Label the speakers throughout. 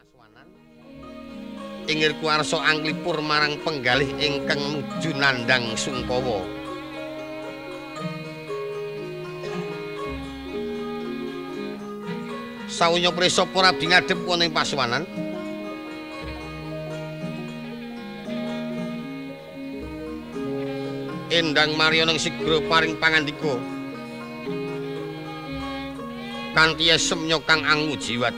Speaker 1: Paswanan inggih kuarsa anglipur marang penggalih ingkang nuju nandhang Sungkawa. Sawunya prisa para abdi ngadhep wonten ing Paswanan. Endang Maryana sigra paring pangandika kanthi esemnya kang angu jiwat.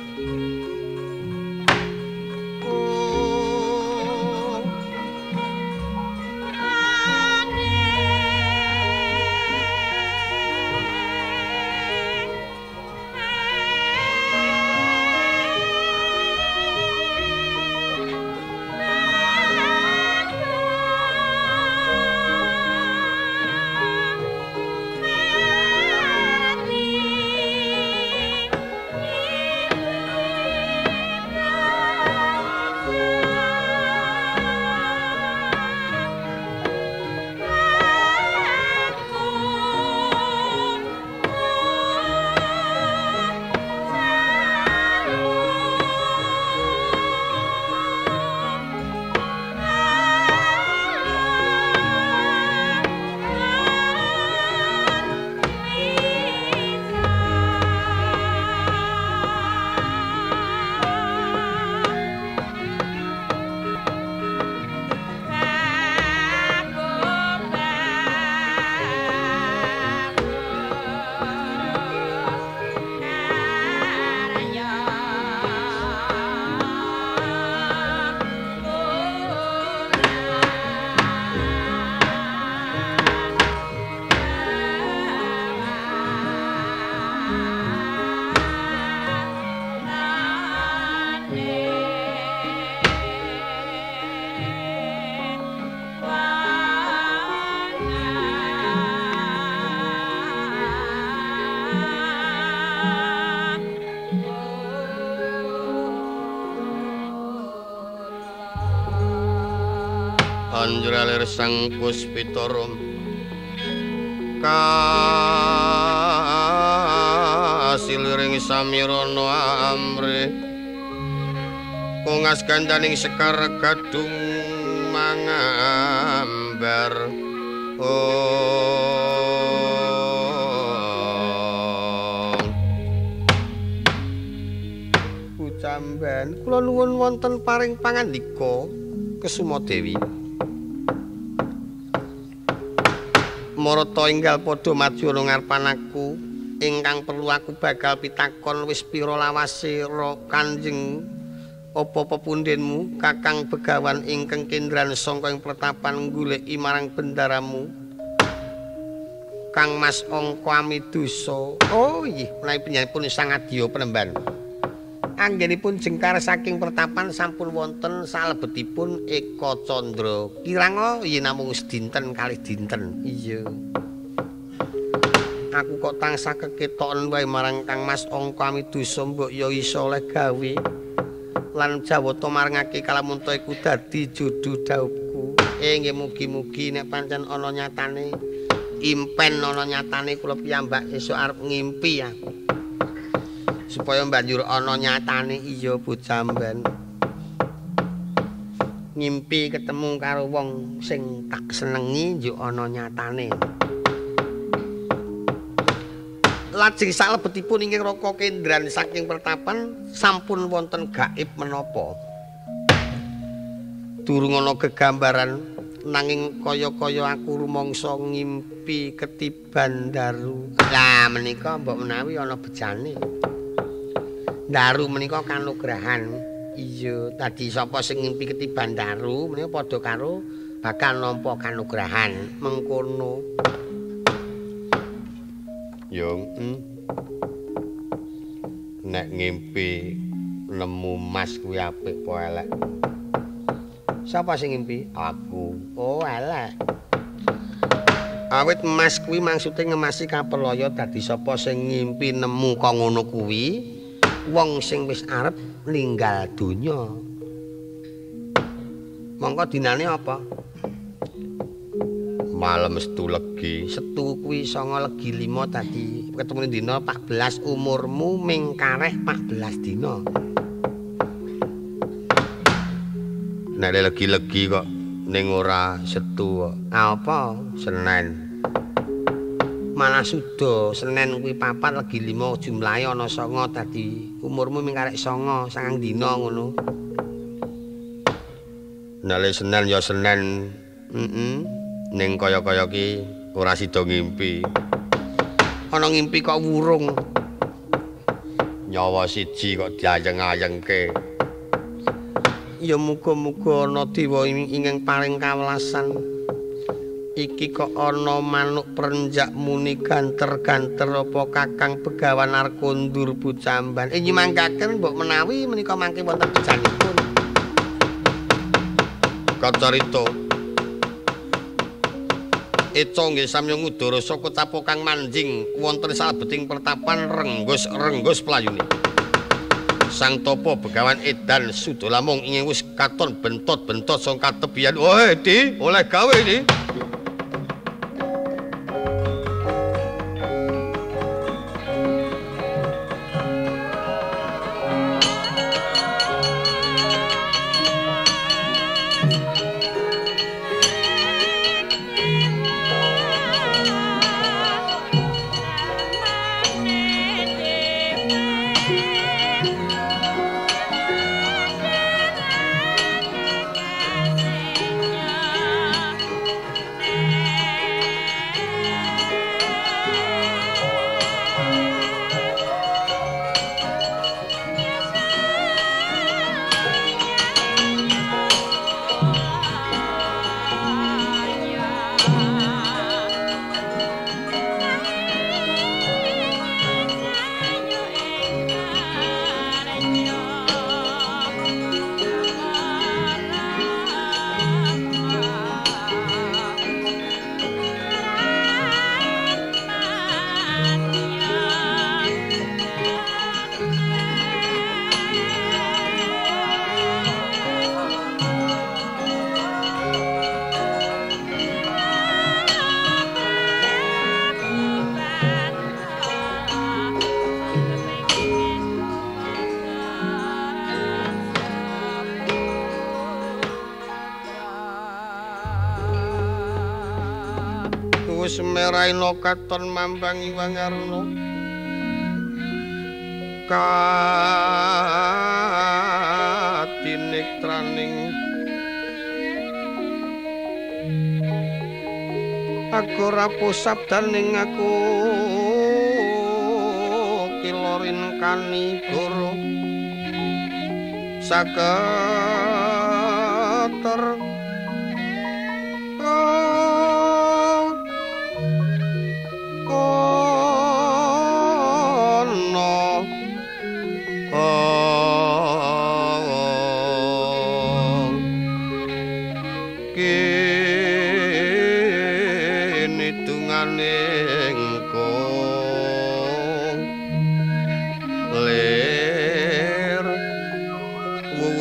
Speaker 1: Anjralir sang Puspitara kasiliring samirana amrih kongas gandaning sekar gadung mangambar Bucamban kula nuwun wonten paring pangandika Kesumadewi. Marata enggal padha maju ana ngarepan aku ingkang perlu aku bakal pitakon wis pira lawase Kanjeng apa pepundhenmu Kakang Begawan ingkang kendran sangka ing pretapan nggoleki marang bendaramu Kang Mas Angka Amidusa. Oh nggih menawi panjenenganipun sangadya penemban anggenipun jengkar saking pertapan sampun wonten salebetipun Eka Candra kirang yen namung sedinten kalih dinten. Iya. Aku kok tansah keketoken wae marang Kang Mas Angka Amidusa mbok ya iso oleh gawe lan jawata marangake kalamunta iku dadi jodoh dauku. Nggih mugi-mugi nek pancen ana nyatane impen ana nyatane kula piyambak esuk arep ngimpi aku. Supaya banjur ana nyatane iya Bucamban. Ngimpi ketemu karo wong sing tak senengi yo ana nyatane. Lajeng salebetipun inggih Raka Kendran saking pertapan sampun wonten gaib menapa. Durung ana gegambaran nanging kaya-kaya aku rumangsa ngimpi ketiban daru. Lah menika mbok menawi ana bejane. Daru menika kanugrahan. Iya, tadi sapa sing ngimpi ketiban daru menika padha karo bakal nampa kanugrahan. Mengkono. Yung, nek ngimpi nemu emas kuwi apik apa elek? Sapa sing ngimpi? Aku. Oh, elek. Awit emas kuwi maksude ngemasi kapelaya dadi sapa sing ngimpi nemu kok ngono kuwi wong sing wis arep ninggal donya. Mongko dinane apa? Malem Setu Legi. Setu kuwi 9 Legi 5 tadi ketemu dina 14 umurmu ming kareh 14 dina. Nek legi-legi kok ning ora setu kok. Apa? Senen. Malah suda Senen kuwi 4 legi 5 jumlahe ana 9 dadi umurmu mung karek 9 9 dina ngono. Nale Senen ya Senen. Ning kaya-kaya ki ora sida ngimpi. Ana ngimpi kok wurung. Nyawa siji kok diayeng-ayengke. Ya muga-muga ana dewa ingkang paring kawelasan. Iki kok ana manuk perenjak muni ganter-ganter apa Kakang Begawan Arkondur Bucamban. Nyimangkaken mbok menawi menika mangke wonten bejanipun. Kacarita Eca nggih samya ngudarasa kutapo kang manjing wonten salebeting pertapan renggos playune. Sang Tapa Begawan Edan Sudalamung ingin wis katon bentot-bentot saka katebian. Woe, Di, oleh gawe iki. Semeraina katon mambang Iwang Aruna katinektraning aku rapuh sabdaning aku kilorin kanigara saketer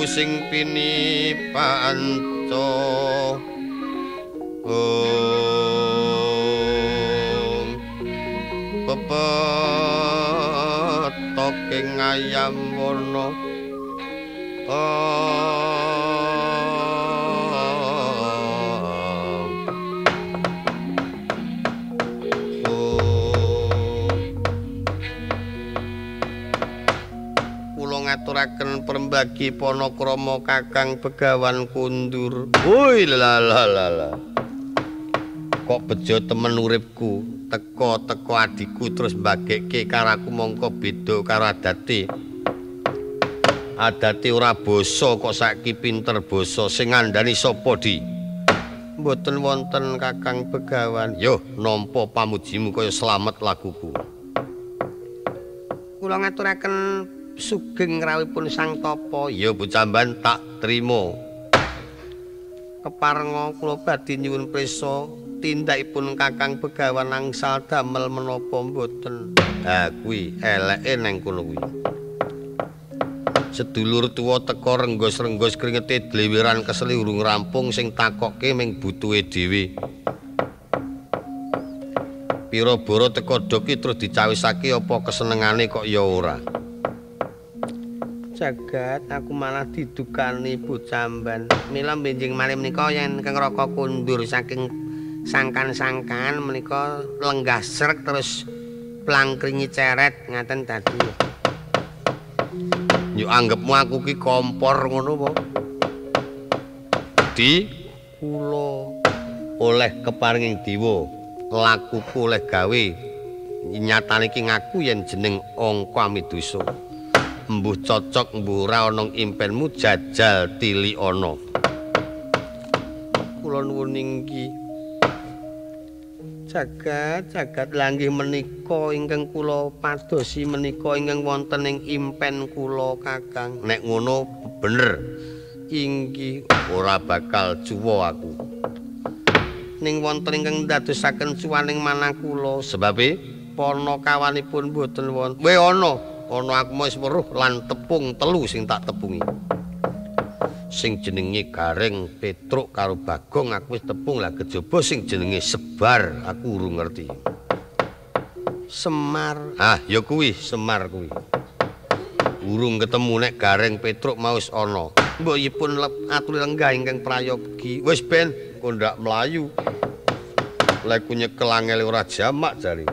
Speaker 1: sing pinipanto pepetoke ngayam warna ngaturaken perembagi panakrama Kakang Begawan Kundur. Woi lalalala. Kok bejo temen uripku, teko adikku terus mbagekke karo aku mongko beda karo adate. Adate ora basa kok saiki pinter basa sing ngandani sapa Di? Mboten wonten Kakang Begawan. Yo nampa pamujimu kaya slamet laguku. Kula ngaturaken sugeng rawuhipun Sang Tapa. Ya Bucamban tak trima. Keparenga kula badhe nyuwun prisa tindakipun Kakang Begawan angsal damel menapa mboten. Ha kuwi eleke nang kono kuwi. Sedulur tuwa teka renggos-renggos kringete dleweran keseli urung rampung sing takokke ming butuhe dhewe. Pira boro teka doki terus dicawisake apa kesenengane kok ya ora. Jagat aku malah didukani bocamban. Mila benjing malih menika yen Kang Raka kundur saking sangkan-sangkan menika lenggah srek terus plangkringi ceret ngaten tadi. Yo anggapmu aku ki kompor ngono apa? Di kula oleh keparinging dewa lakuku oleh gawe nyatane ki ngaku yen jeneng Angka Amidusa. Mbuh cocok mbuh ora ana impenmu jajal tili ana. Kula nuwun inggih. Jagat langgih menika ingkang kula padosi menika ingkang wonten ing impen kula Kakang. Nek ngono bener. Inggih ora bakal cuwa aku. Ning wonten ingkang ndadosaken cuwaning manah kula sebabe pana kawanipun boten wonten. Ana aku wis weruh lan tepung telu sing tak tepungi. Sing jenenge Gareng Petruk karo Bagong aku wis tepung lah kejaba sing jenenge Sebar aku urung ngerti. Semar. Ah, ya kuwi Semar kuwi. Urung ketemu nek Gareng Petruk mau wis ana. Mbokipun aturi lenggah ingkang prayogi. Wis ben kok ndak mlayu. Lek nyekel angel ora jamak jare.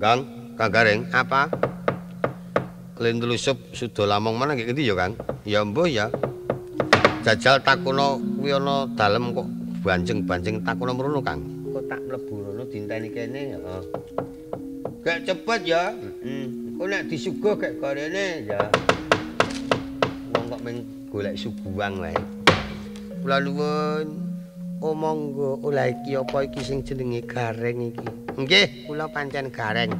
Speaker 1: Kang Gareng, apa? Lendlusup suda lamong mana nggih ngendi ya, Kang? Ya mbuh ya. Jajal takono kuwi ana dalem kok banjeng-banjeng takono mrono, Kang. Kok tak mlebu rono dinteni kene, heeh. Gek cepet ya. Kok nek disuguh gek garene ya. Wong kok meng golek suguhan wae. Kula nuwun. Oh monggo, olah iki apa iki sing jenenge Gareng iki? Nggih, kula pancen Gareng.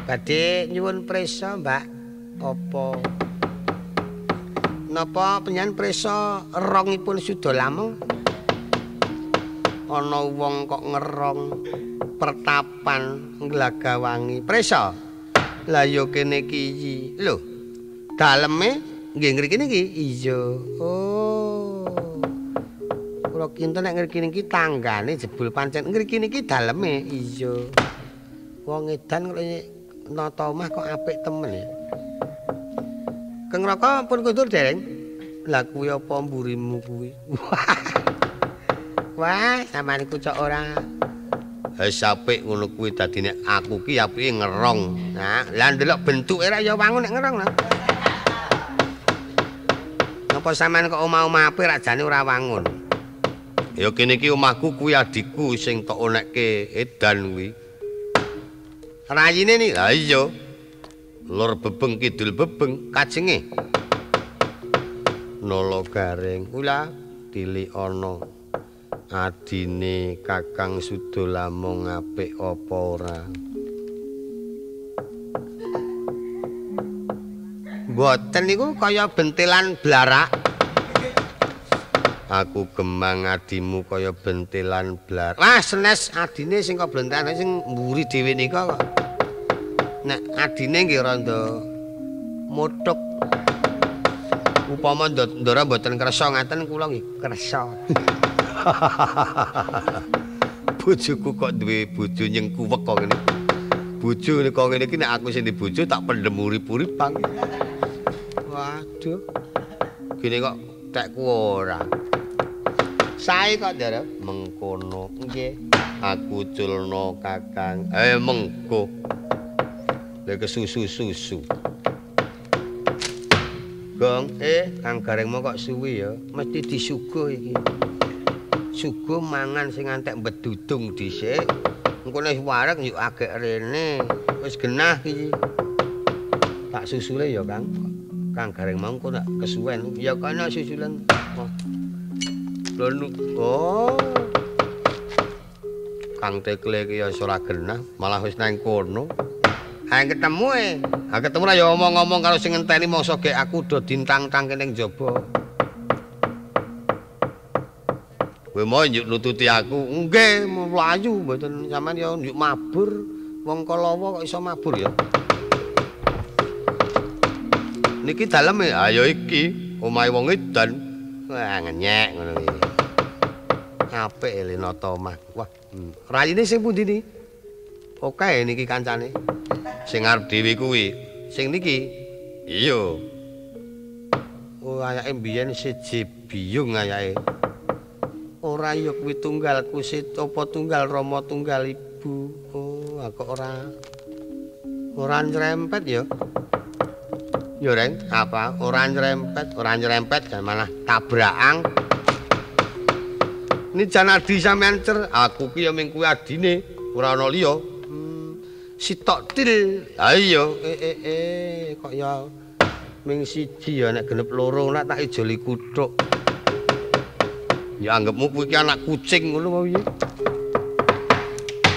Speaker 1: Badhe nyuwun prisa, Mbak. Apa napa panjenengan prisa erongipun suda lamong? Ana wong kok ngerong pertapan Glagawangi. Prisa. Lah ya kene iki. Lho. Daleme nggih ngriki niki. Iya. Oh. Kula kinten nek ngriki niki tanggane jebul pancen ngriki niki daleme. Iya. Wong edan kok nata omah kok apik temen ya. Kang Raka pun kundur dereng. Lah kuwi apa mburimu kuwi? Wah, sampeyan iku cok ora. Wis apik ngono kuwi dadi nek aku ki apike ngerong. Nah, lah ndelok bentuke ra ya wangun nek ngerong lho. Napa sampeyan kok omah-omah apik ra jane ora wangun? Ya kene iki omahku kuwi adikku sing tok onekke edan kuwi. Rayine nih, lah iya. Lor bebeng kidul bebeng kajenge. Nala Gareng, ula tilik ana. Adine Kakang Sudalamong apik apa ora? Mboten niku kaya bentelan blarak. Aku gemang adimu kaya bentelan blarak. Wah, senes adine sing kok bentelan sing mburi dhewe nika kok. Nek adine nggih rada muthuk. Upama ndara mboten kersa ngaten kula nggih kersa. Bojoku kok duwe bojo nyengkuwek kok ngene. Bojo nika ngene iki nek aku sing di bojo tak pendem urip-uripan. Waduh. Gini kok tekku ora. Sae kok ndara mengkono. Nggih. Aku culna Kakang. Mengko. Lek susu-susu. Gong, Kang Garengmu kok suwi ya? Mesti disuguh iki. Suguh mangan sing antek bedudung dhisik. Engko nek wareg yo agek rene. Wis genah iki. Tak susule ya, Kang. Kang Gareng mau engko nek kesuwen ya kana susulan. Oh. Kang Tekle iki ya ora genah, malah wis nang kono. Ketemu ketemu lah ya omong-omong karo sing ngenteni mongso gek aku do dintang-tang kene ning jaba. Kowe mau njuk nututi aku? Nggih, mlayu mboten sampean ya njuk mabur. Wong Kalawa kok iso mabur ya. Niki daleme, ayo iki omahe wong edan. Wah, ngenyek ngono iki. Apik Elinata omah. Wah, rayine sing pundi niki? Oke niki kancane. Sing arep dhewe kuwi Sing niki. Iya. Oh, ayake mbiyen siji biyung ayake. Ora ya kuwi tunggalku apa tunggal Rama tunggal ibu. Oh, aku ora nyrempet ya. Ya Reng, apa? Ora nyrempet kan malah tabrakan. Ini jan adi sampean cer, aku ki ya ming kuwi adine, ora ana liya. Sitok til. Ha iya, kok ya ming siji ya nek genep loro nek tak ijoli kuthuk. Ya anggapmu kuwi ki anak kucing ngono wae.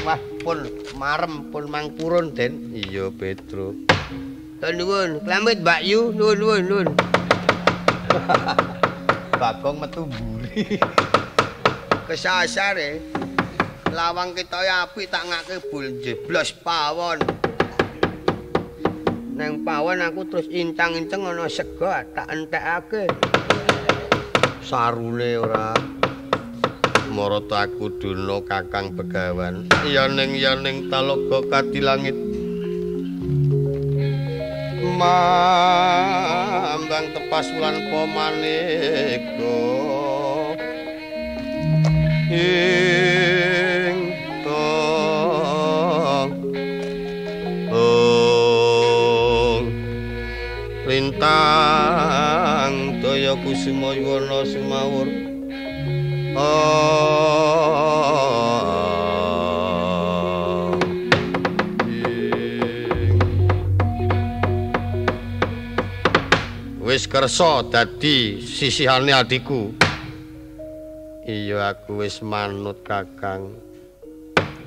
Speaker 1: Wah, pun marem pun mangpurun, Den. Iya, Petro. Nuwun, klamit Mbak Yu, nuwun. Bagong metu mburi. Kesasare. Lawang kita apik tak ngake bul jeblos pawon. Nang pawon aku terus incang-inceng ana sego tak entekake. Sarune ora marata aku duna Kakang Begawan. Ya ning talaga kadilangit. Mambang tepas wulan pamaneka. Ing lintang daya kusuma wana sumawur wis kersa dadi sisihane adikku. Iya aku wis manut Kakang.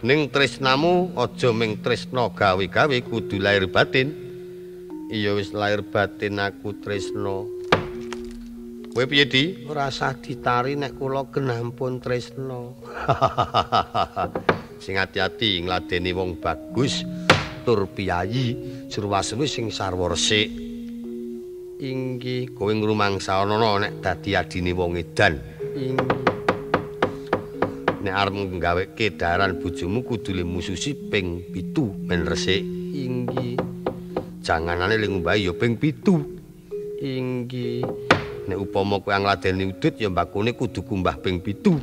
Speaker 1: Ning tresnamu aja ming tresna gawe-gawe kudu lahir batin. Iya wis lahir batin aku tresna. Kowe piye Di? Ora usah ditari nek kula genampun tresna. Sing ati-ati ngladeni wong bagus tur piyayi surwasemu sing sarwa resik. Inggih kowe ngrumangsana nek dadi adine wong edan. Inggih. Nek arep nggaweke daran bojomu kudu le mususi ping 7 men resik. Inggih. Janganane le ngumbahi ya ping 7. Inggih. Nek upama kowe ngladeni udut ya mbakune kudu kumbah ping 7.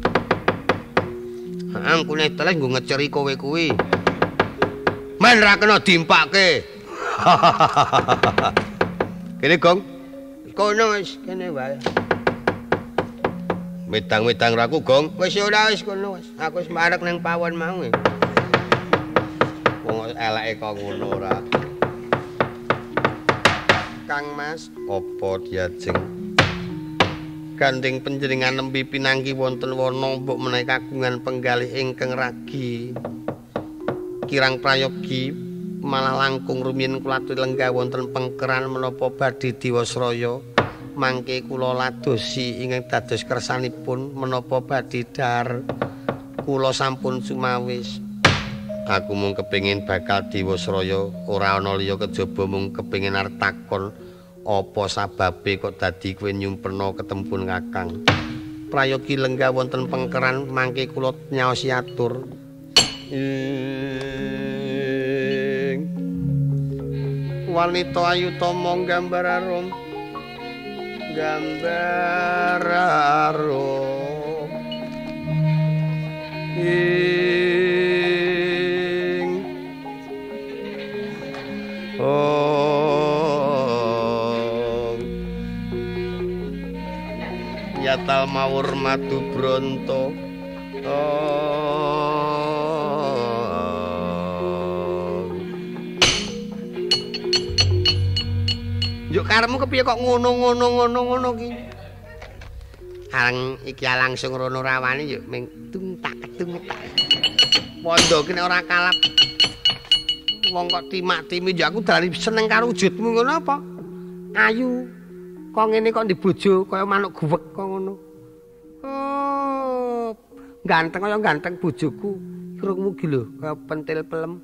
Speaker 1: Heeh, kune teles nggo ngeceri kowe kuwi. Men ra kena dimpake. Kene Gong. Kono wis kene wae. Medang-medang raku Gong. Wis ora wis kono wis. Aku wis marek ning pawon mau. Wong eleke kok ngono ora. Kang Mas, apa diajeng? Gandeng panjenengan nembe pinangki wonten wana mbok menawi kagungan penggalih ingkang ragi. Kirang prayogi malah langkung rumiyin kula aturi lenggah wonten pengkeran menapa badhe Diwasraya. Mangke kula ladosi ingkang dados kersanipun menapa badhe dar kula sampun sumawis. Aku mung kepengin bakal Diwasraya ora ana liya kejaba mung kepengin arep takon apa sababe kok dadi kowe nyumpena ketempun Kakang. Prayogi lenggah wonten pengkeran mangke kula nyaosi atur. Wanita ayu tama gambar arum. Gambar arum. Yatal mawur madu bronto. Yuk karemu kepiye kok ngono ki. Areng iki langsung rono rawani yuk ming tung tak. Pondo ki nek ora kalap. Wong kok timak-timi ya aku dari seneng karo wujudmu ngono apa? Ayu. Kok ngene kok dibojo kaya manuk guwek kok ngono. Oh, ganteng kaya ganteng bojoku. Irungmu ki lho kaya pentil pelem.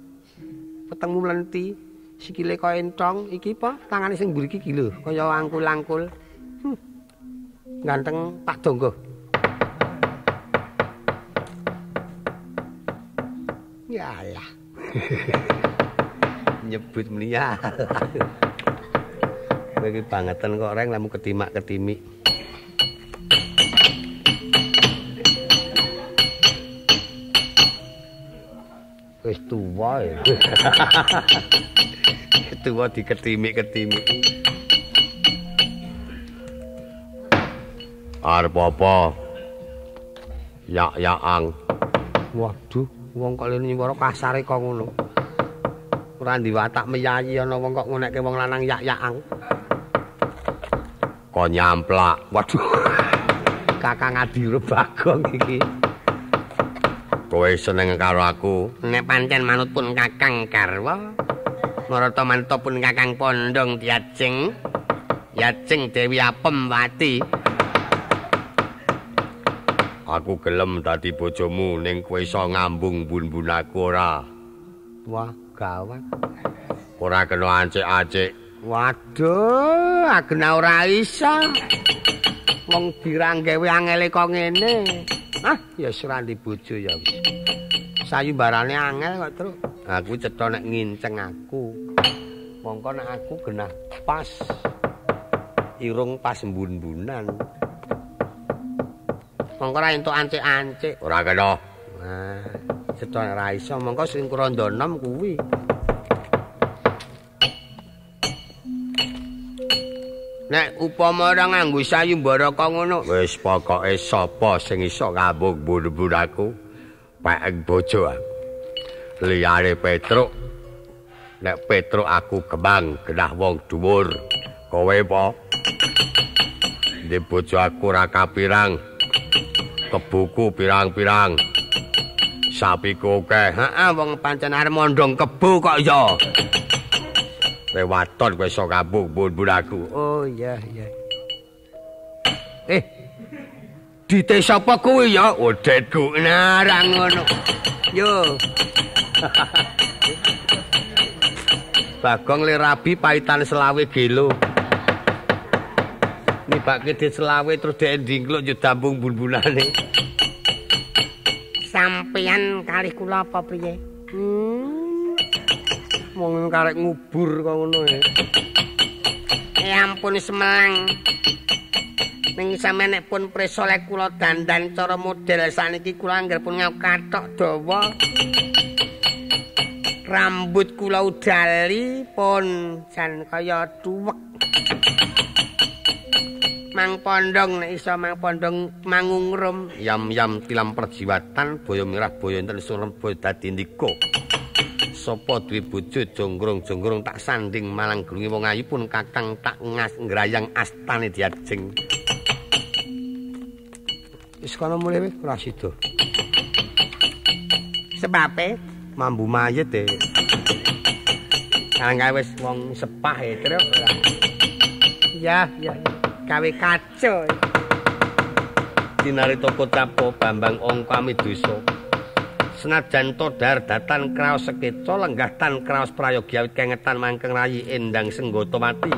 Speaker 1: Petengmu mlenti, sikile kaya entong, iki apa? Tangane sing mburi iki lho kaya angkul-angkul. Ganteng tak donggo. Ya. Nyebut melihat. Kowe iki bangeten kok reng lamu ketimak-ketimik. Wis tuwa ya. Tuwa diketimik-ketimik. Arep apa? Yak-yaang. Waduh, wong kok lene nyuwara kasare kok ngono. Ora diwatak meyayi ana wong kok ngonekke wong lanang yak-yaang. Kok nyamplak. Waduh. Kakang Adira Bagong iki. Kowe seneng karo aku? Nek pancen manut pun Kakang Garwa. Marata manut pun Kakang Pondong Diajeng. Yajeng Dewi Apemwati. Aku gelem dadi bojomu ning kowe iso ngambung bun-bun aku ora. Wah, gawat. Ora kena ancik-ancik. Waduh, agena ora iso. Wong diranggewe angele kok ngene. Ah, ya ora ndi bojo ya wis. Sayembarane angel kok, Truk. Aku cetha nek nginceng aku. Mongko nek aku genah pas. Irung pas mbun-bunan. Mongko ra entuk ancik-ancik. Ora kena. Nah, cetha nek ra iso mongko sing kranda enom kuwi. Nek upama ora nganggo sayembara kok ngono, wis pokoke sapa sing iso ngambung bun-bun aku, pek bojo aku. Liyane Petruk. Nek Petruk aku kembang genah wong dhuwur. Kowe apa? Ndek bojo aku ora kapirang. Kebuku pirang-pirang. Sapiku akeh. Heeh, wong pancen arep mondong kebu kok ya. Lewaton kowe iso ngambung bun-bun aku. Oh iya iya. Dite sapa kuwi ya? Oh, detku. Nah, ra ngono. Yo. Bagong le rabi paitan selawe gelo. Nibake dit selawe terus dhek ndingkluk yo dambung bun-bunane. Sampeyan kalih kula apa priye? Wong karek ngubur kok ngono ya. Ampun semelang. Ning sampeyan nek pun prisa lek kula dandan cara model saniki kula anggere pun ngau kathok dawa. Rambut kula udali pun jan kaya tuwek. Mang Pondong nek iso Mang Pondong mangungrum. Yam-yam tilam perjiwatan boyo mirah boyo enten surem boyo dadi ndika. Sapa duwe bojo jonggrong-jonggrong tak sanding malang glungi wong ayu pun kakang tak ngrayang astane Diajeng. Wis kono mulih ora sida. Sebabe mambu mayit e. Karang wis wong sepah e, Truk. Ya, ya. Gawe kaco. Dinari toko tapo Bambang Angka Midosa. Senajan todar datan kraos sekeca lenggah tan kraos prayogi awit kengetan mangkeng rayi endang senggata mati.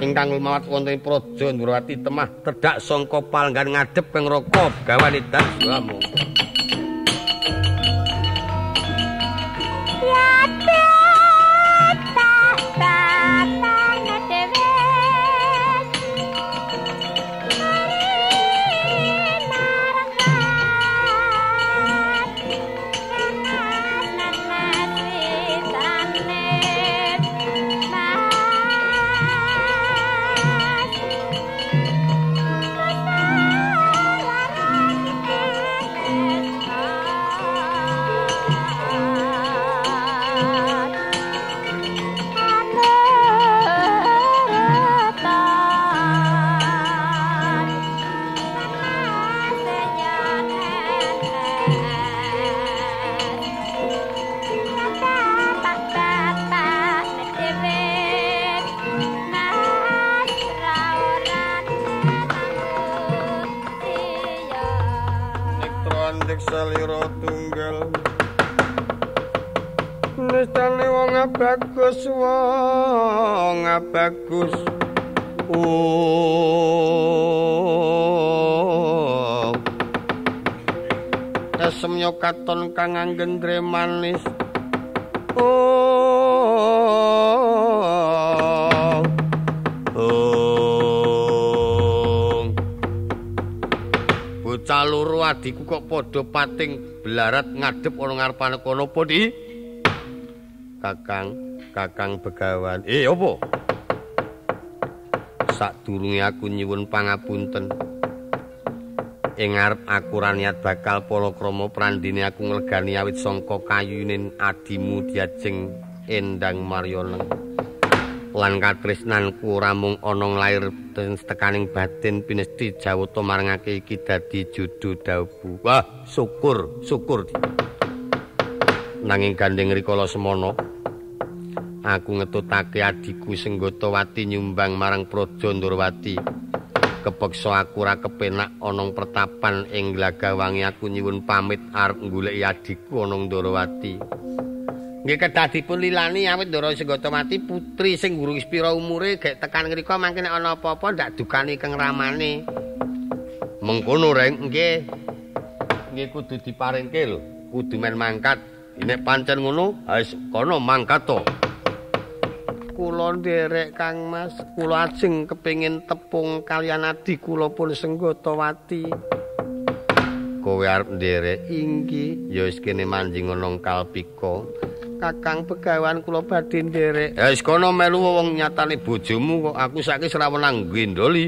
Speaker 1: Ingkang lumawat wonten praja Ndrawati temah tedhak sangka palenggan ngadhep kang raka gawane daswamu. Salira tunggal nistane wong bagus Semya katon kang anggendre manis kaloro adiku kok padha pating blarat ngadep ana ngarepane kono apa Di? Kakang Begawan. Apa? Sadurunge aku nyuwun pangapunten. Ing ngarep aku ra niat bakal palakrama prandene aku nglegani awit sangka kayuning adimu diajeng Endang Maryana. Lan katresnanku ora mung ana nglair tekaning batin pinesti Jawata marangake iki dadi judhu daubu. Wah, syukur. Nanging gandeng rikala semana aku ngetutake adiku Senggatawati nyumbang marang Praja Ndrawati. Kepeksa aku ora kepenak ana pertapan ing Glagawangi aku nyuwun pamit arep goleki adiku ana Ndrawati. Nggih kedah dipun lilani awit Ndara Senggatawati putri sing guru pira umure gek tekan ngrika mangke nek ana apa-apa ndak dukani keng ramane. Mengkono Reng, nggih. Nggih kudu diparingke lho, kudu men mangkat. Nek pancen ngono, wis kono mangkat to. Kula nderek Kang Mas, kula ajeng kepengin tepung kaliyan adi kula pun Senggatawati. Kowe arep nderek inggih, ya wis kene manjing ana kalpika. Kakang Begawan kula badhe nderek. Ya wis kono melu wong nyatane bojomu kok aku saiki ora wenang ngendoli.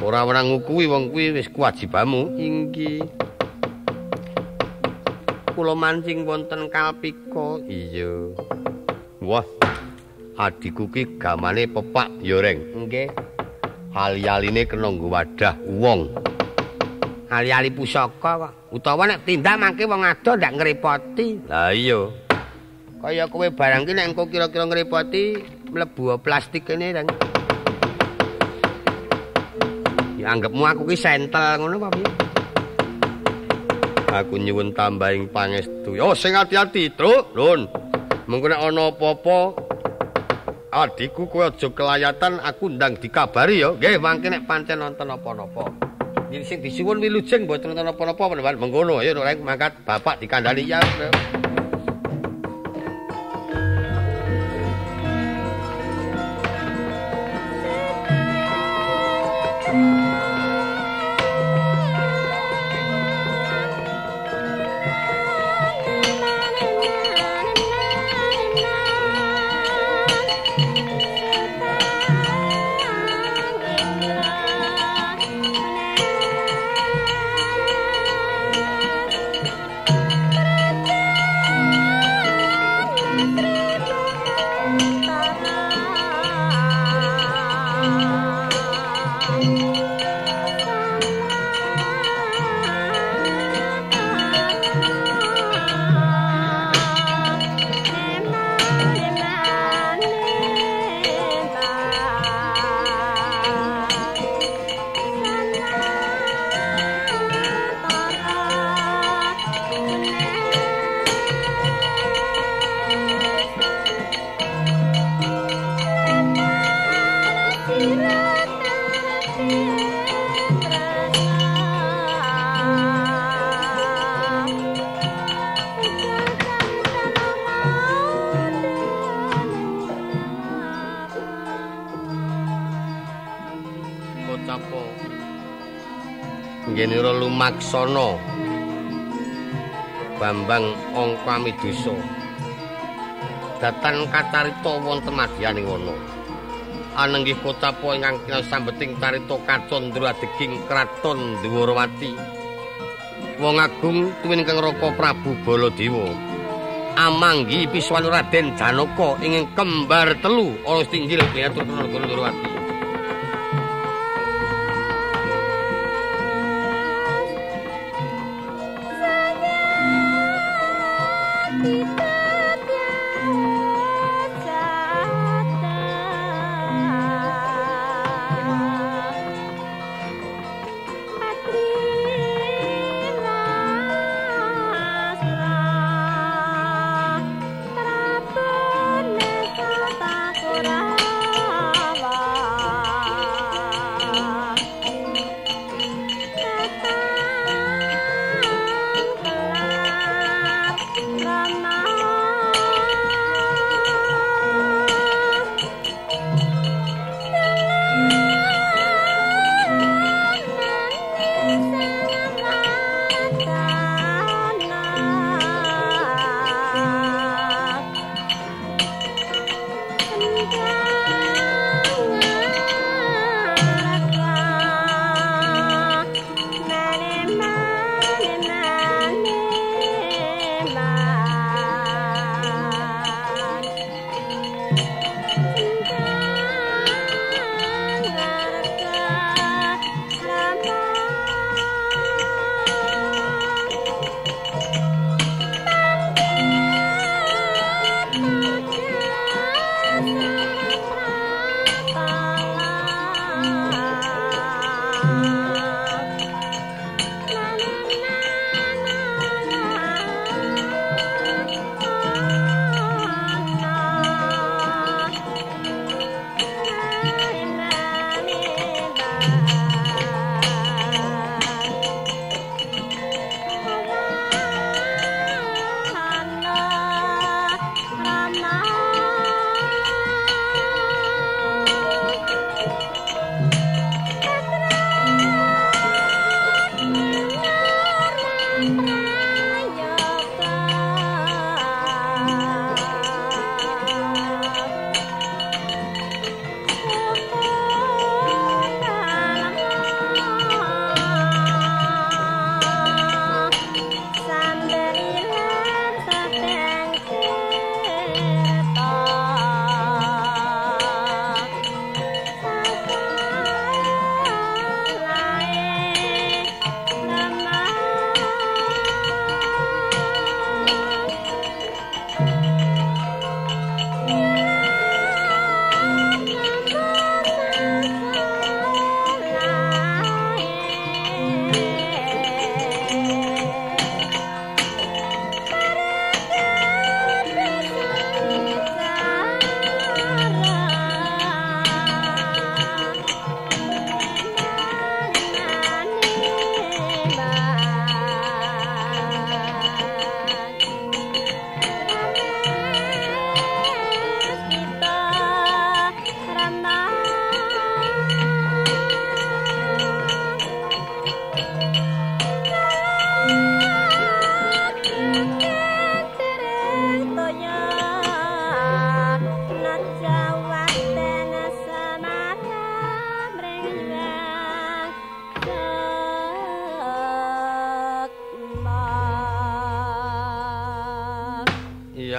Speaker 1: Ora wenang ngukuwi wong kuwi wis kewajibanmu. Inggih. Kula mancing wonten kalpika. Iya. Wah, adiku ki gamane pepak ya Reng. Nggih. Ali-aline kena nggo wadah wong. Ali-ali pusaka kok. Utawa nek tindak mangke wong ado ndak ngrepoti. Lah iya. Kaya kowe barang ki nek engko kira-kira ngrepoti mlebu plastik kene Reng. Ya anggapmu aku ki sentel ngono apa piye? Aku nyuwun tambahing pangestu. Oh sing ati-ati, Truk. Nun. Mengko nek ana apa-apa adiku kowe aja kelayatan aku ndang dikabari ya. Nggih, mangke nek pancen wonten apa-apa. Iki sing disuwun wilujeng mboten wonten apa-apa menawa mengkono. Ayo Reng mangkat bapak dikandhani ya. Ngenira lumaksana Bambang Angkamidusa datan kacarita wonten madyaning wana anenggih kocapa ingkang sambeting carita kacandra adeging kraton Dwarawati wong agung tuwin Kang Raka Prabu Baladewa amanggi piswan Raden Janaka ing kembar telu ana tinggil ngatur negara Dwarawati.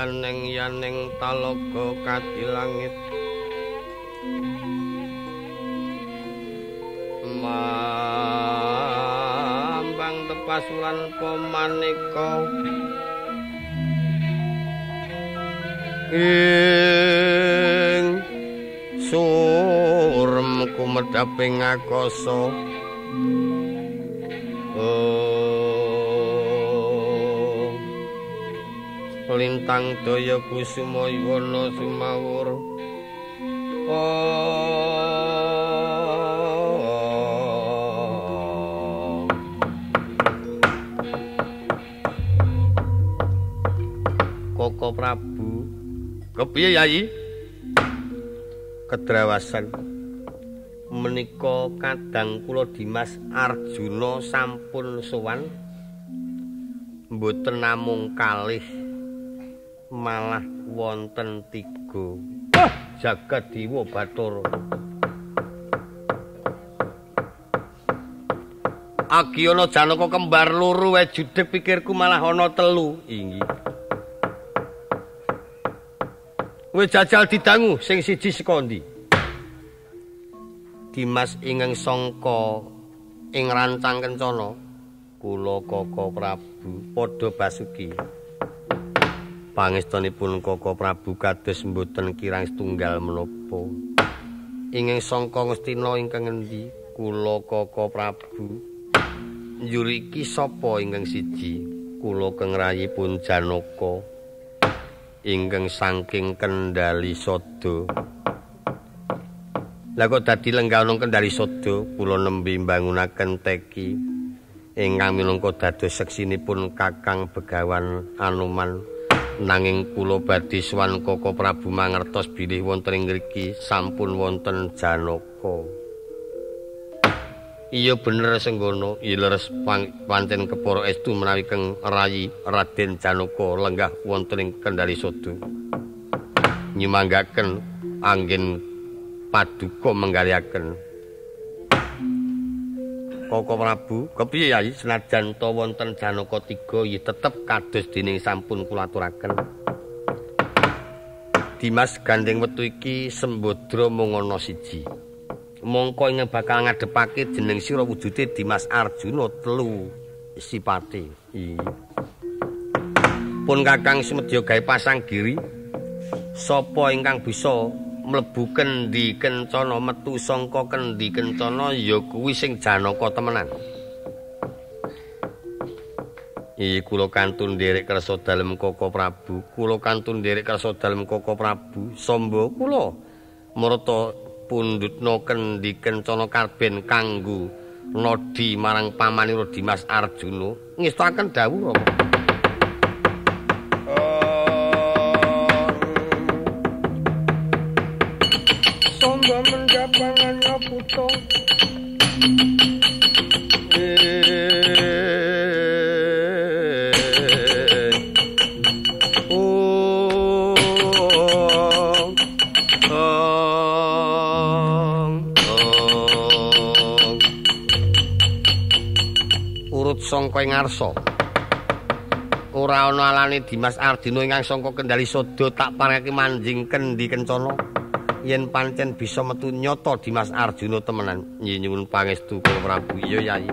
Speaker 1: yaneng talaga kati langit mambang tepas lan pamaneka ing surem kumedhaping akasa lintang daya kusuma wana sumawur Koko Prabu kepiye Yayi kedrawasan menika kadang kula Dimas Arjuna sampun sowan mboten namung kalih malah wonten 3 Jagadiwa Bathara Agiyana Janaka kembar loro wae judheg pikirku malah ana 3 inggih kowe jajal didangu sing siji saka ndi Dimas ingkang sangka ing rancang kencana kula Koko Prabu padha basuki pangestunipun Koko Prabu kados mboten kirang setunggal menapa ingkang sangka Ngastina ingkang endi kula Koko Prabu njuriki sapa ingkang siji kula kengrayipun Janaka ingkang saking Kendali Sada Lah kok dadi lenggah Kendali Sada kula nembe mbangunaken teki ingkang minangka dados seksinipun Kakang Begawan Anoman nanging kula badhe sowan Koko Prabu mangertos bilih wonten ing mriki sampun wonten Janaka Iya bener Senggono iya leres pancen kepara estu menawi Kang Rayi Raden Janaka lenggah wonten ing Kendali Sada nyumanggaken anggen paduka menggaliaken Koko Prabu kepiye Yayi senajan ta wonten Janaka 3 ya tetep kados dening sampun kula aturaken Dimas gandeng wektu iki Sembadra mung ana siji mongko ingkang bakal ngadhepake jeneng sira wujude Dimas Arjuna 3 sipate pun Kakang sumedya gawe pasang giri sapa ingkang bisa mlebu Kendi Kencana metu sangka Kendi Kencana ya kuwi sing Janaka temenan kula kantun nderek kersa dalem Koko Prabu kula kantun nderek kersa dalem Koko Prabu samba kula marta pundhutna Kendi Kencana karben kanggo nodi marang pamanira Dimas Arjuna ngestaken dawuh Rama sangga mendapangannya puto sangka ing ngarsa ora ana alane Dimas Arjuna ingkang sangka Kendali Sada tak parengake manjing Kendi Kencana yen pancen bisa metu nyata Dimas Arjuna temenan nyuwun pangestu Kula Prabu iya Yayi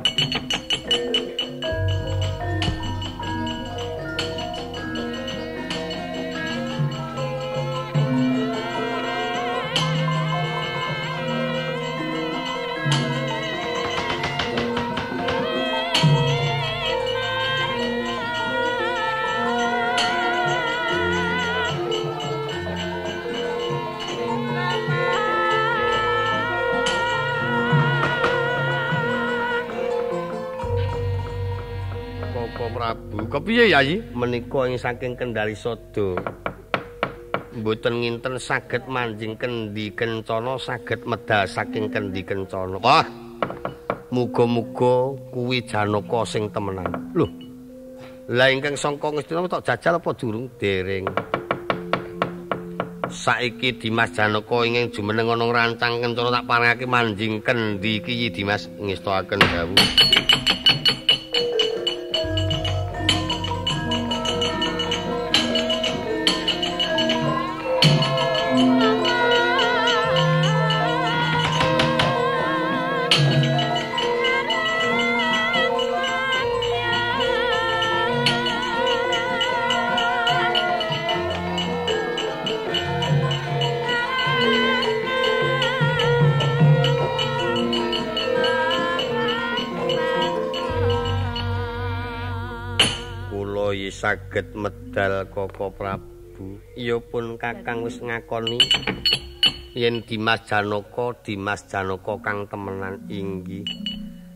Speaker 1: kepiye Yayi menika ing saking Kendali Sada mboten nginten saged manjing Kendi Kencana saged medal saking Kendi Kencana wah muga-muga kuwi Janaka sing temenan lho lah ingkang sangka Ngastina tok jajal apa durung dereng saiki Dimas Janaka ingkang jumeneng ana rancang Kencana tak parengake manjing Kendi iki Dimas ngestaken dawuh saged medal Koko Prabu. Iya pun Kakang wis ngakoni yen Dimas Janaka kang temenan inggih.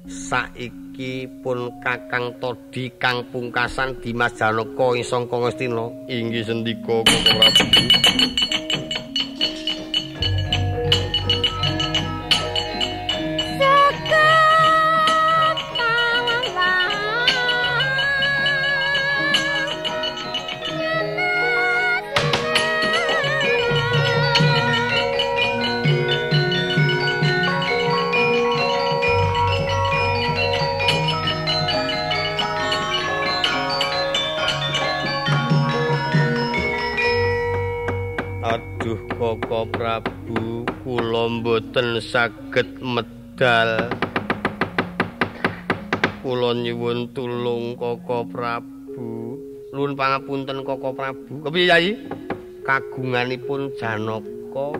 Speaker 1: Saiki pun Kakang Todi kang pungkasan Dimas Janaka ing Sangka Ngastina inggih sendika Koko Prabu. Koko Prabu, kula mboten saged medal. Kula nyuwun tulung Koko Prabu. Nuwun pangapunten Koko Prabu. Kepiye Yai? Kagunganipun Janaka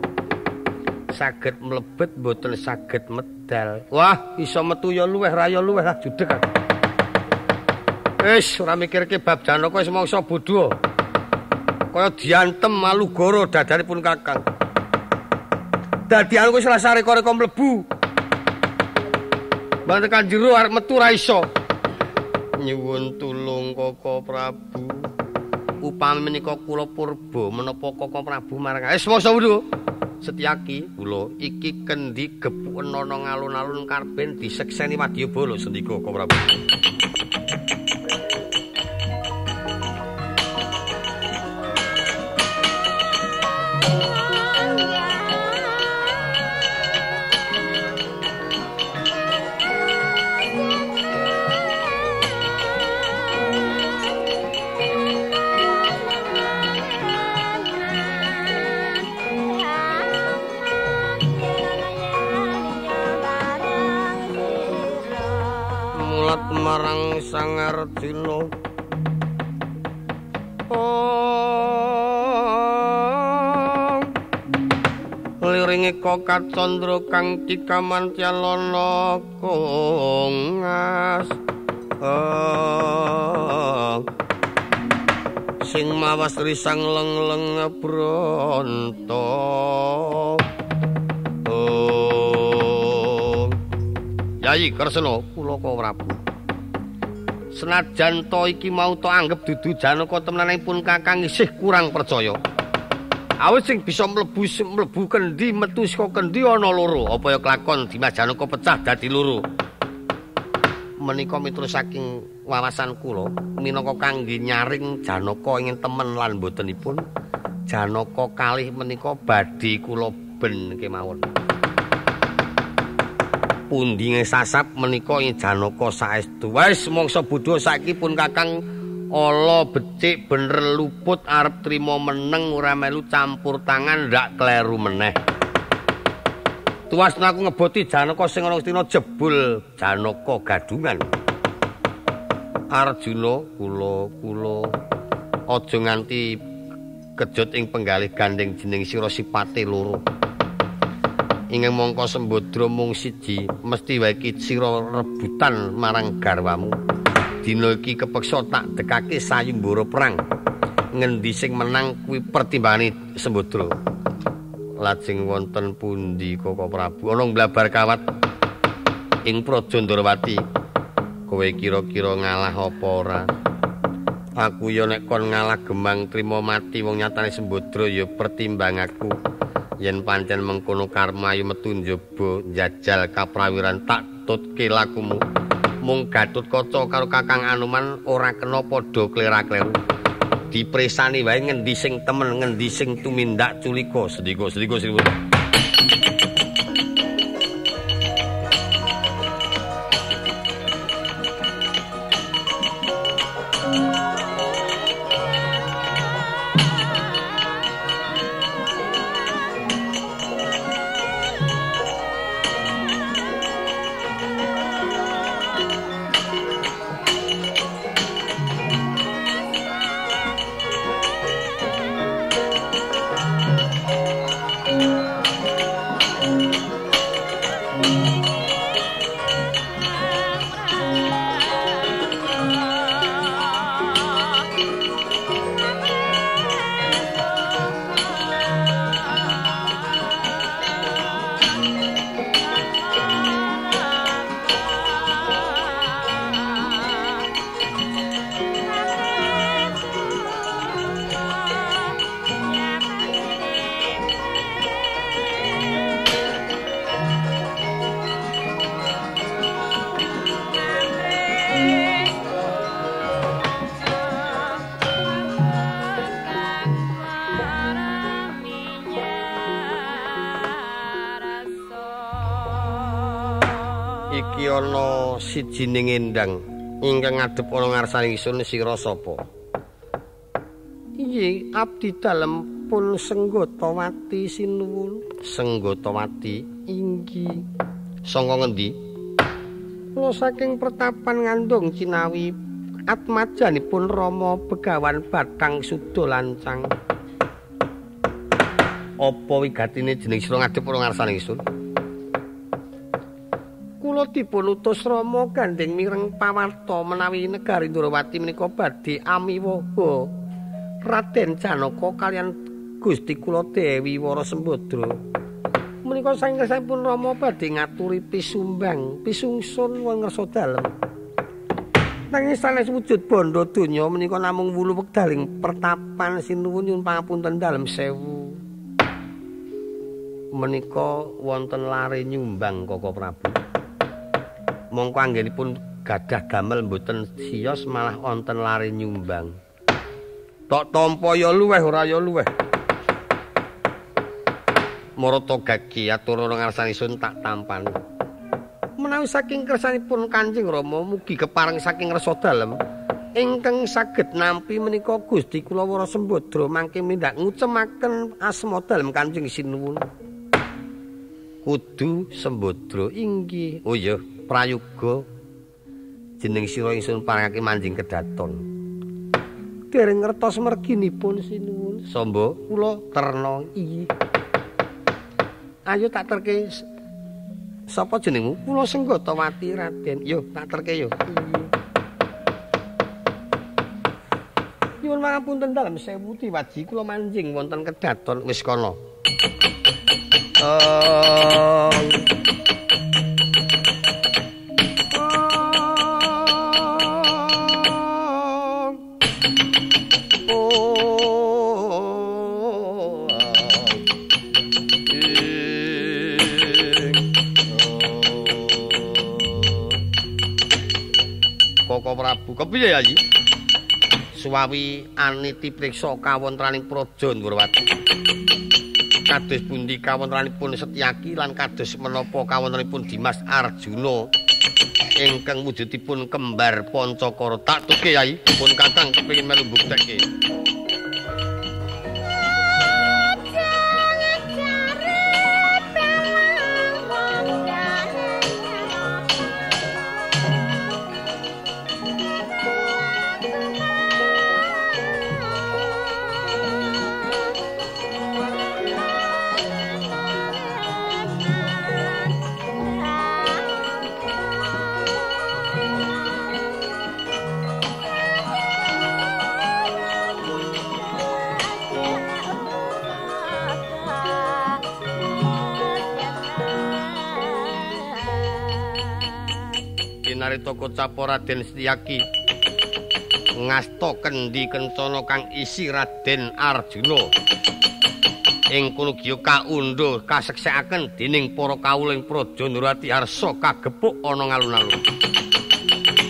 Speaker 1: saged mlebet mboten saged medal. Wah, iso metu ya luweh ra ya luweh lah judeg. Wis ora mikirke bab Janaka wis mangsa bodho. Kaya diantem Malugoro dadaripun Kakang. Dadi aku wis rasa reka-reka mlebu. Mbak tekan jero arep metu ra iso. Nyuwun tulung Koko Prabu. Upami menika kula purba menapa Koko Prabu marang wis mongso lho. Setyaki kula iki kendi gepuken ana ngalun-alun karben disekseni Wadyabala sendika Koko Prabu. Marang Sang Arjuna liringe Kokat Candra kang Cikamantyalana kongas sing mawas risang leng-leng bronto Yai Kresna kula Prabu. Senajan to iki mau to anggap dudu Janaka temenanipun Kakang isih kurang percaya. Awit sing bisa mlebu kendi metu saka kendi ana loro. Apa ya kelakon Dimas Janaka pecah dadi loro. Menika miturut saking wawasan kula minangka kangge nyaring Janaka ingin temen lan botenipun Janaka kalih menika badhe kula ben kemawon. Pundi ngesasap menika ing Janaka saestu. Wis mangsa bodho saiki pun Kakang ala becik bener luput arep trima meneng ora melu campur tangan ndak kleru meneh. Tuasna aku ngeboti Janaka sing ana Ngastina jebul Janaka gadungan. Arjuna kula aja nganti kejut ing penggalih gandeng jeneng sira sipate loro. Ingkang mongko Sembadra mung siji, mesti wae iki sira rebutan marang garwamu. Dina iki kepeksa tak dekake sayembara perang. Ngendi sing menang kuwi pertimbangane Sembadra. Lajeng wonten pundi Koko Prabu? Ana mblabar kawat ing Praja Ndrawati. Kowe kira-kira ngalah apa ora? Aku ya nek kon ngalah gemang trima mati wong nyatane Sembadra ya pertimbang aku. Yen pancen mengkono karma ayo metu njaba njajal kaprawiran tak tutke lakumu. Mung Gatotkaca karo Kakang Anoman ora kena padha klera-kleru. Dipresani wae ngendi sing temen ngendi sing tumindak culika sendika. Iki ana sijining endang ingkang ngadhep ana ngarsaning ingsun sira sapa? Iye, abdi dalem pun Senggotawati sinuwun. Senggotawati inggih. Saka ngendi? Kula saking pertapan ngandung cinawi atmajanipun Rama Begawan Bathang Suda Lancang. Apa wigatine jeneng sira ngadhep ana ngarsaning ingsun? Kula dipun utus Rama gandeng mireng pawarta menawi negari Ndrawati menika badhe amiwaha Raden Janaka kaliyan Gusti kula Dewi Wara Sembadra. Menika saking kersanipun Rama badhe ngaturi pisumbang, pisungsun wonten ngarsa dalem. Nanging sanes wujud bondo donya menika namung wulu wekdaling pertapan sinuwun nyuwun pangapunten dalem sewu. Menika wonten lare nyumbang Koko Prabu. Mongko anggenipun gadah damel mboten siyos malah wonten lare nyumbang. Tok tampa ya luweh ora ya luweh. Marata gagi atur ana ngarsanipun tak tampan. Menawi saking kersanipun Kanjeng Rama mugi kepareng saking resa dalem ingkang saged nampi menika Gusti kula Wara Sembadra mangke mindak ngucemaken asma dalem Kanjeng Sinuwun. Kudu Sembadra inggih. Oh iya, prayoga jeneng sira ingsun parengake manjing kedaton. Dereng ngertos merginipun sinuwun. Samba kula terna inggih. Ayo tak terke sapa jenengmu? Kula Senggotawati Raden. Yo tak terke yo. Nyuwun pangapunten dalem sewu Tiwaji kula manjing wonten kedaton wis kana. Koko Prabu kepiye ya iki? Suwawi aniti priksa kawontenaning Praja Ndrawati. Kados pundi kawontenanipun Setyaki lan kados menapa kawontenanipun Dimas Arjuna ingkang wujudipun kembar Pancakara. Tak tuke Yai, pun Kakang kepengin melu mbuktekke. Narita Kocapa Raden Setyaki ngasta kendi kencana kang isi Raden Arjuna ing kono giya kaundha kaseksekaken dening para kawuling Praja Ndrawati arsa kagepuk ana ngalun-alun.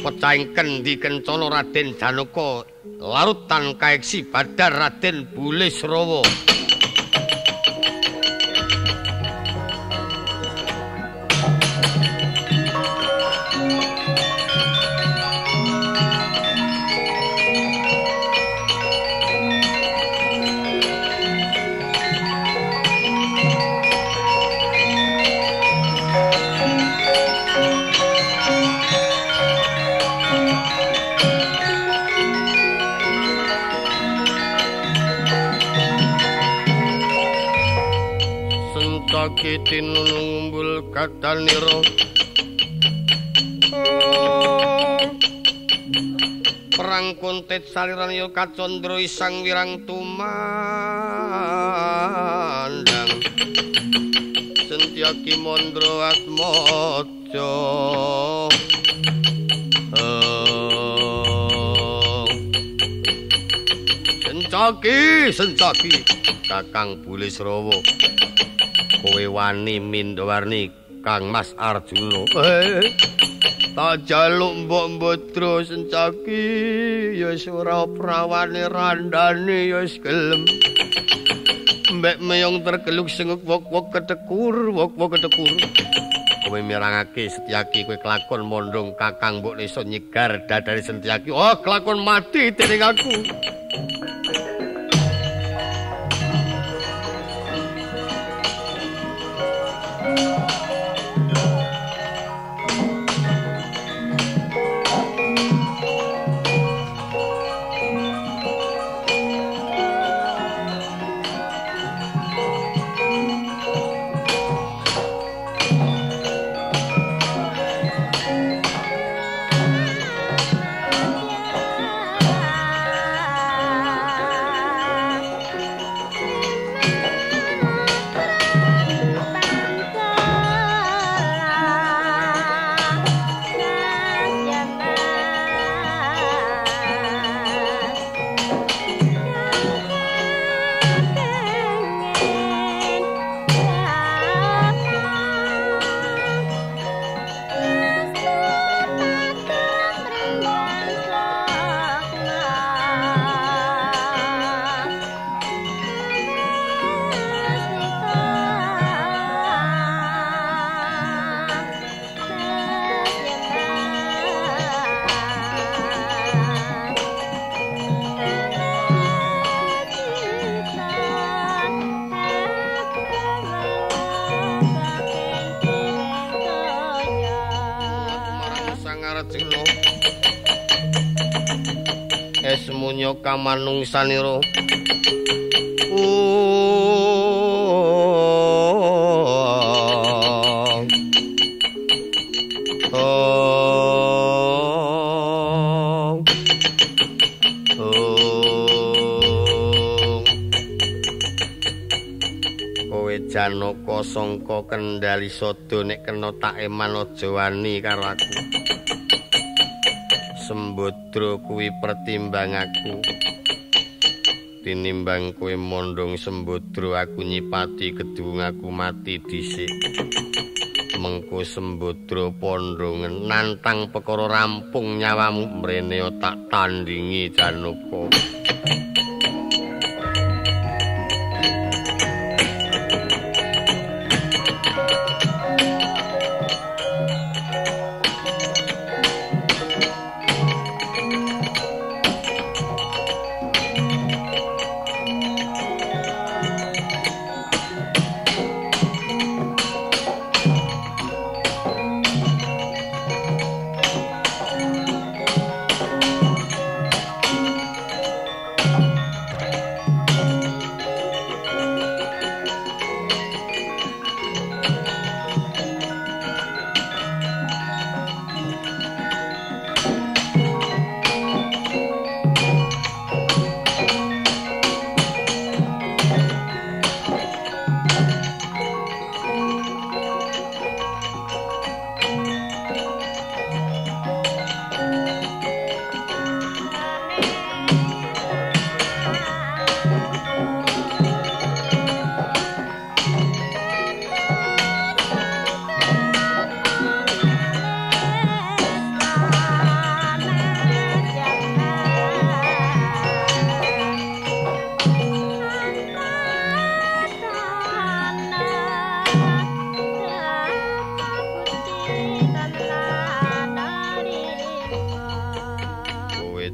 Speaker 1: Pecahing kendi kencana Raden Janaka larutan kaeksi badar Raden Bulisrawa. Tinun ngumbul kadanira perang kontet saliran ya kacandra isang wirang tumandang Setyaki mandra atmaja Setyaki Kakang Bulisrawa kowe wani mindhawarni Kang Mas Arjuna. Tak jaluk mbok Mbadra Setyaki ya wis ora prawane randane ya wis gelem. Mbek meyong tergeluk senguk wok-wok ketekur. kowe mirangake Setyaki kowe kelakon mondong Kakang mbok leso nyegar dadane Setyaki. Oh, kelakon mati dening aku. Esmunyo kamanungsanira kowe Janaka sangka kendali sada nek kena tak eman aja wani karo aku. Sembodra kuwi pertimbang aku tinimbang kowe mondong Sembodra aku nyipati gedung aku mati dhisik mengko Sembodra pondongen nantang perkara rampung nyawamu mrene tak tandingi Janaka.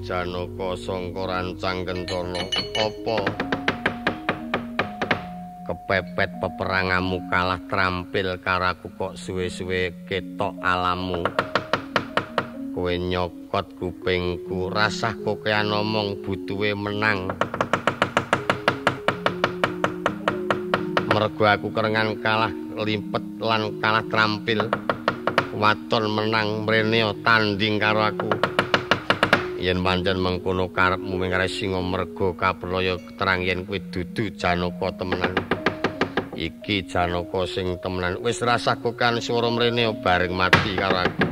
Speaker 1: Janaka sangka rancang kencana apa kepepet peperanganmu kalah trampil karaku kok suwe-suwe ketok alammu kowe nyokot kupingku rasah kokean omong butuhe menang mergo aku kerengan kalah limpet lan kalah trampil waton menang mrene tanding karo aku. Yen pancen mengkono karepmu mengkare singa merga kapraya terang yen kowe dudu Janaka temenan. Iki Janaka sing temenan. Wis rasah kokan swara mrene bareng mati karo aku.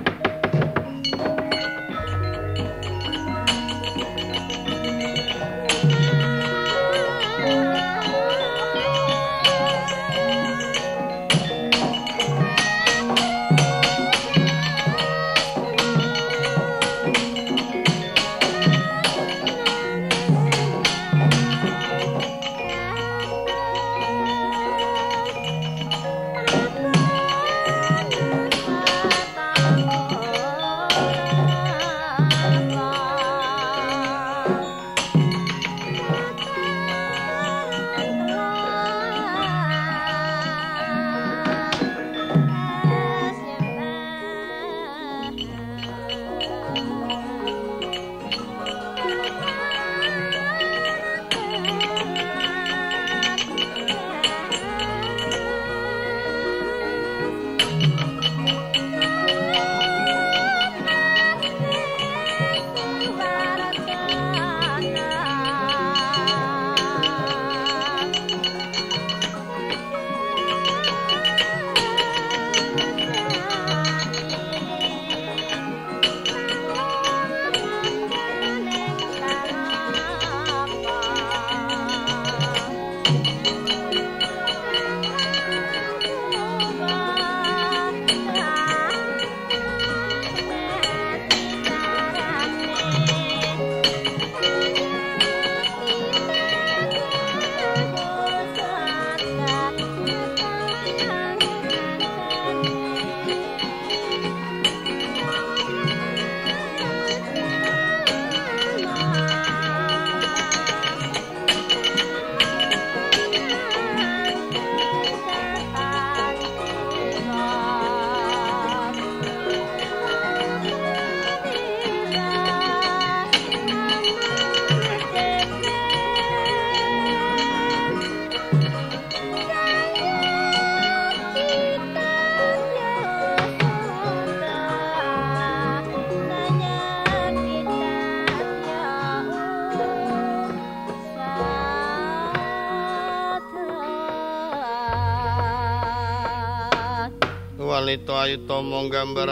Speaker 1: wanita ayu tama gambar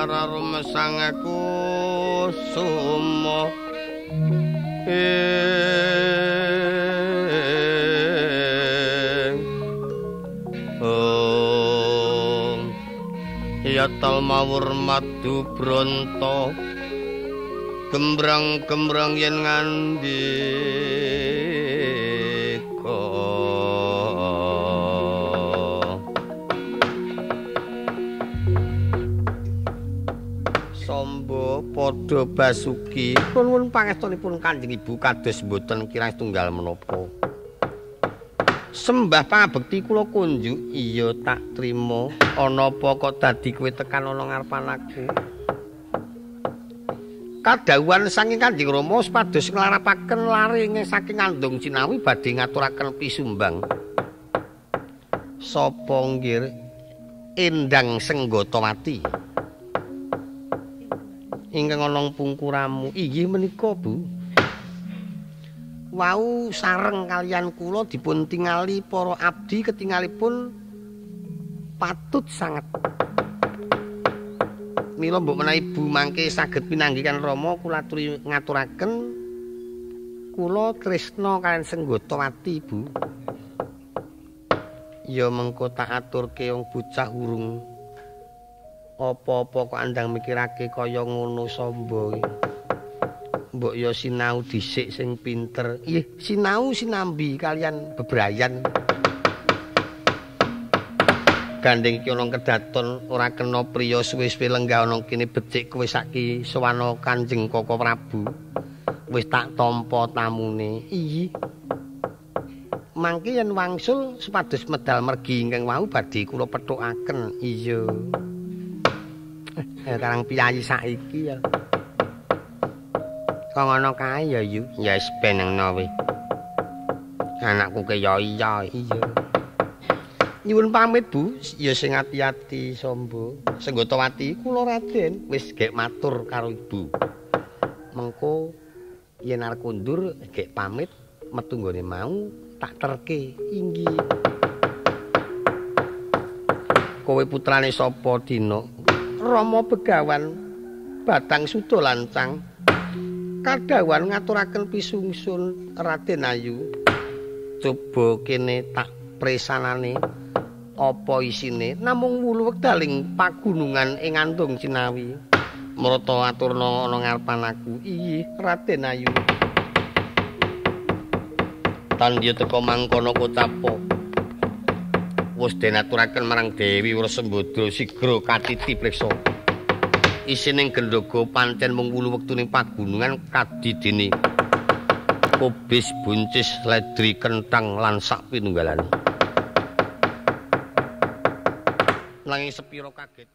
Speaker 1: arum sang aku sumo ya tal mawur madu bronto gembrang-gembrang yen ngandika Samba padha basuki nuwun pangestunipun Kanjeng Ibu kados mboten kirang tunggal menapa sembah pangabekti kula kunjuk iya tak trima ana apa kok dadi kowe tekan ana ngarepan aku kadhawuhan saking Kanjeng Rama supados nglarapaken lare saking Andung Cinawi badhe ngaturaken pisumbang sapa nggih Endang Senggatawati ingkang ana pungkuramu inggih menika Bu wau sareng kalian kula dipun tingali para abdi ketingalipun patut sanget mila mbok menawi Ibu mangke saged pinanggihan Rama kula aturi ngaturaken kula tresna kalian Senggatawati Bu ya mengko tak aturke wong bocah urung apa-apa kok andang mikirake kaya ngono Samba mbok ya sinau dhisik sing pinter nggih sinau sinambi kalian bebrayan gandeng iki ana kedaton ora kena priya suwe-suwe lenggah ana kene becik kowe saiki sowana Kanjeng Koko Prabu wis tak tampa tamune iyi mangke yen wangsul supados medal mergi ingkang wau badhe kula pethukaken iya karang piyayi saiki ya kok ngono kae ya yu ya wis benengno we anakku ke ya iya nyuwun pamit Bu ya sing ati-ati Samba Senggatawati kula Raden wis gek matur karo Ibu mengko yen arep kundur gek pamit metu nggone mau tak terke inggih kowe putrane sapa dina Rama Begawan Batang Suda Lancang kadhawan ngaturaken pisungsun Raden Ayu coba kene tak presanane apa isine namung wulu wekdaling pagunungan ing Andung Cinawi marata aturna ana ngarepan aku iyi Raden Ayu tandya teka mangkono kocapa wis denaturaken marang Dewi Wresembada sigra katiti priksa isining gendhoga pancen mung wulu wektuning pagunungan kadidene kobis buncis ledri kenthang lan sak pinunggalane nanging sepira kaget